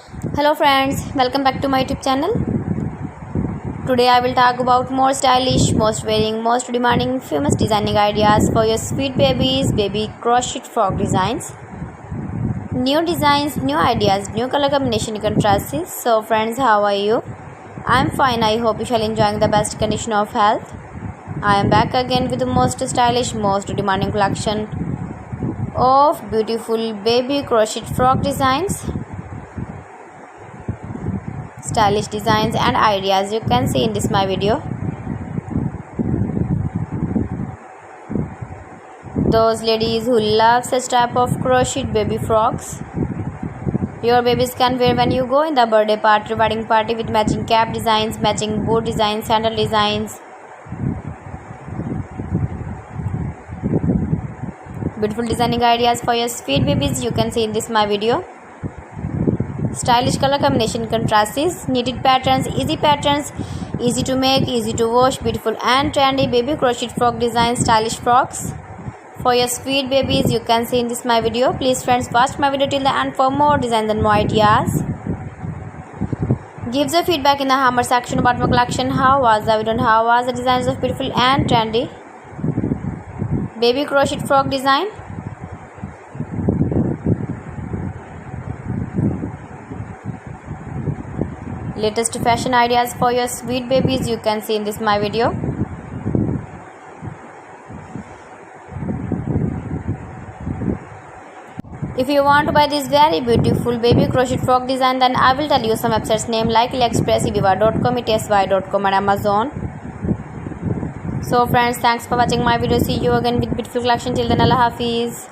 Hello friends, welcome back to my YouTube channel. Today I will talk about more stylish, most wearing, most demanding, famous designing ideas for your sweet babies, baby crochet frock designs. New designs, new ideas, new color combination contrasts. So friends, how are you? I am fine. I hope you shall enjoying the best condition of health. I am back again with the most stylish, most demanding collection of beautiful baby crochet frock designs. Stylish designs and ideas you can see in this my video. Those ladies who love such type of crocheted baby frocks, your babies can wear when you go in the birthday party, wedding party, with matching cap designs, matching boot designs, sandal designs. Beautiful designing ideas for your sweet babies you can see in this my video. Stylish color combination contrasts, knitted patterns, easy to make, easy to wash, beautiful and trendy baby crochet frock designs, stylish frocks for your sweet babies you can see in this my video. Please friends, watch my video till the end for more designs and more ideas. Give the feedback in the hammer section about my collection. How was the video and how was the designs of beautiful and trendy baby crochet frock design. Latest fashion ideas for your sweet babies you can see in this my video. If you want to buy this very beautiful baby crochet frock design, then I will tell you some websites name like AliExpress, eviva.com, etsy.com and Amazon. So friends, thanks for watching my video. See you again with beautiful collection. Till then, Allah Hafiz.